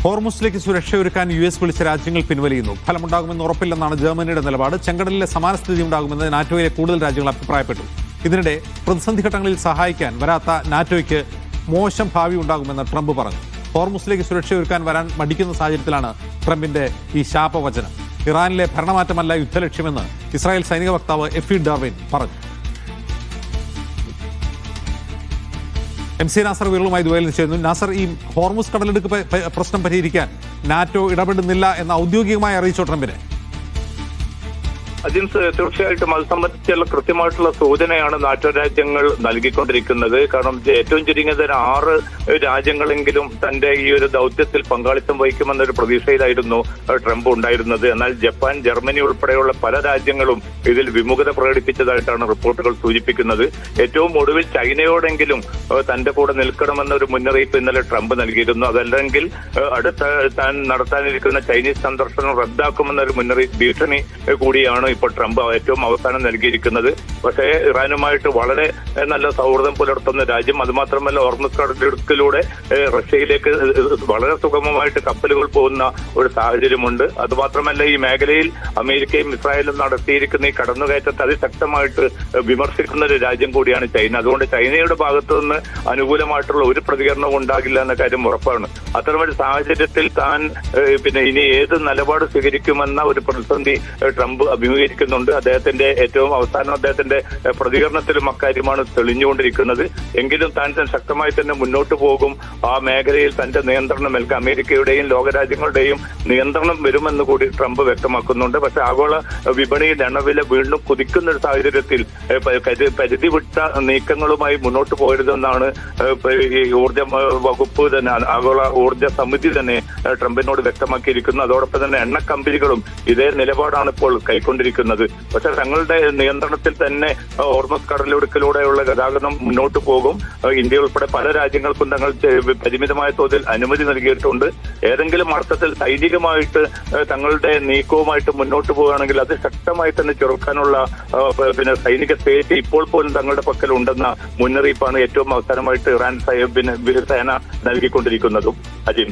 ഹോർമുസിലേക്ക് സുരക്ഷയൊരുക്കാൻ US വിളിച്ച രാജ്യങ്ങൾ പിൻവലിയുന്നു. ഫലമുണ്ടാകുമെന്ന് ഉറപ്പില്ലെന്നാണ് ജർമ്മനിയുടെ നിലപാട്. ചെങ്കടലിലെ സമാന സ്ഥിതി ഉണ്ടാകുമെന്ന് നാറ്റോയിലെ കൂടുതൽ രാജ്യങ്ങൾ അഭിപ്രായപ്പെട്ടു. ഇതിനിടെ പ്രതിസന്ധി ഘട്ടങ്ങളിൽ സഹായിക്കാൻ വരാത്ത നാറ്റോയ്ക്ക് മോശം ഭാവി ഉണ്ടാകുമെന്ന് ട്രംപ് പറഞ്ഞു. ഹോർമുസിലേക്ക് സുരക്ഷയൊരുക്കാൻ വരാൻ മടിക്കുന്ന സാഹചര്യത്തിലാണ് ട്രംപിന്റെ ഈ ശാപവചനം. ഇറാനിലെ ഭരണമാറ്റമല്ല യുദ്ധലക്ഷ്യമെന്ന് ഇസ്രായേൽ സൈനിക വക്താവ് എഫി ഡർവിൻ പറഞ്ഞു. MC നാസർ വിരളുമായി ദുബൈയിൽ ചേരുന്നു. നാസർ, ഈ ഹോർമുസ് കടലെടുക്ക് പ്രശ്നം പരിഹരിക്കാൻ നാറ്റോ ഇടപെടുന്നില്ല എന്ന് ഔദ്യോഗികമായി അറിയിച്ചോ ട്രംപിനെ? തീർച്ചയായിട്ടും അത് സംബന്ധിച്ചുള്ള കൃത്യമായിട്ടുള്ള സൂചനയാണ് നാറ്റോ രാജ്യങ്ങൾ നൽകിക്കൊണ്ടിരിക്കുന്നത്. കാരണം ഏറ്റവും ചുരുങ്ങിയത് 6 രാജ്യങ്ങളെങ്കിലും തന്റെ ഈ ഒരു ദൗത്യത്തിൽ പങ്കാളിത്തം വഹിക്കുമെന്നൊരു പ്രതീക്ഷയിലായിരുന്നു ട്രംപ് ഉണ്ടായിരുന്നത്. എന്നാൽ ജപ്പാൻ, ജർമ്മനി ഉൾപ്പെടെയുള്ള പല രാജ്യങ്ങളും ഇതിൽ വിമുഖത പ്രകടിപ്പിച്ചതായിട്ടാണ് റിപ്പോർട്ടുകൾ സൂചിപ്പിക്കുന്നത്. ഏറ്റവും ഒടുവിൽ ചൈനയോടെങ്കിലും തന്റെ കൂടെ നിൽക്കണമെന്നൊരു മുന്നറിയിപ്പ് ഇന്നലെ ട്രംപ് നൽകിയിരുന്നു. അതല്ലെങ്കിൽ അടുത്ത താൻ നടത്താനിരിക്കുന്ന ചൈനീസ് സന്ദർശനം റദ്ദാക്കുമെന്നൊരു മുന്നറിയിപ്പ് ഭീഷണി കൂടിയാണ് ഇപ്പോൾ ട്രംപ് ഏറ്റവും അവസാനം നൽകിയിരിക്കുന്നത്. പക്ഷേ ഇറാനുമായിട്ട് വളരെ നല്ല സൗഹൃദം പുലർത്തുന്ന രാജ്യം, അതുമാത്രമല്ല ഹോർമുസ് കടലിടുക്കിലൂടെ റഷ്യയിലേക്ക് വളരെ സുഗമമായിട്ട് കപ്പലുകൾ പോകുന്ന ഒരു സാഹചര്യമുണ്ട്. അതുമാത്രമല്ല ഈ മേഖലയിൽ അമേരിക്കയും ഇസ്രായേലും നടത്തിയിരിക്കുന്ന ഈ കടന്നുകയറ്റത്തെ അതിശക്തമായിട്ട് വിമർശിക്കുന്ന ഒരു രാജ്യം കൂടിയാണ് ചൈന. അതുകൊണ്ട് ചൈനയുടെ ഭാഗത്തു നിന്ന് അനുകൂലമായിട്ടുള്ള ഒരു പ്രതികരണവും ഉണ്ടാകില്ല എന്ന കാര്യം ഉറപ്പാണ്. അത്തരമൊരു സാഹചര്യത്തിൽ താൻ ഇനി ഏത് നിലപാട് സ്വീകരിക്കുമെന്ന ഒരു പ്രതിസന്ധി ട്രംപ് അഭിമുഖീകരിക്കുന്നുണ്ട്. അദ്ദേഹത്തിന്റെ ഏറ്റവും അവസാനം അദ്ദേഹത്തിന്റെ പ്രതികരണത്തിലും അക്കാര്യമാണ് തെളിഞ്ഞുകൊണ്ടിരിക്കുന്നത്. എങ്കിലും താൻ ശക്തമായി തന്നെ മുന്നോട്ട് പോകും. ആ മേഖലയിൽ തന്റെ നിയന്ത്രണം നൽകാൻ അമേരിക്കയുടെയും ലോകരാജ്യങ്ങളുടെയും നിയന്ത്രണം വരുമെന്ന് കൂടി ട്രംപ് വ്യക്തമാക്കുന്നുണ്ട്. പക്ഷെ ആഗോള വിപണിയിൽ എണ്ണവില വീണ്ടും കുതിക്കുന്ന ഒരു സാഹചര്യത്തിൽ പരിധി വിട്ട നീക്കങ്ങളുമായി മുന്നോട്ട് പോകരുതെന്നാണ് ഈ ഊർജ വകുപ്പ് തന്നെ, ആഗോള ഊർജ സമിതി തന്നെ ട്രംപിനോട് വ്യക്തമാക്കിയിരിക്കുന്നത്. അതോടൊപ്പം തന്നെ എണ്ണ കമ്പനികളും ഇതേ നിലപാടാണ് ഇപ്പോൾ കൈക്കൊണ്ടിരിക്കുന്നത്. പക്ഷെ തങ്ങളുടെ നിയന്ത്രണത്തിൽ തന്നെ ഹോർമുസ് കടലിടുക്കിലൂടെയുള്ള ഗതാഗതം മുന്നോട്ട് പോകും. ഇന്ത്യ ഉൾപ്പെടെ പല രാജ്യങ്ങൾക്കും തങ്ങൾ പരിമിതമായ തോതിൽ അനുമതി നൽകിയിട്ടുണ്ട്. ഏതെങ്കിലും അർത്ഥത്തിൽ സൈനികമായിട്ട് തങ്ങളുടെ നീക്കവുമായിട്ട് മുന്നോട്ട് പോവുകയാണെങ്കിൽ അത് ശക്തമായി തന്നെ ചെറുക്കാനുള്ള സൈനിക ശേഷി ഇപ്പോൾ പോലും തങ്ങളുടെ പക്കൽ ഉണ്ടെന്ന മുന്നറിയിപ്പാണ് ഏറ്റവും അവസാനമായിട്ട് ഇറാൻ സേന നൽകിക്കൊണ്ടിരിക്കുന്നതും. അജിൻ.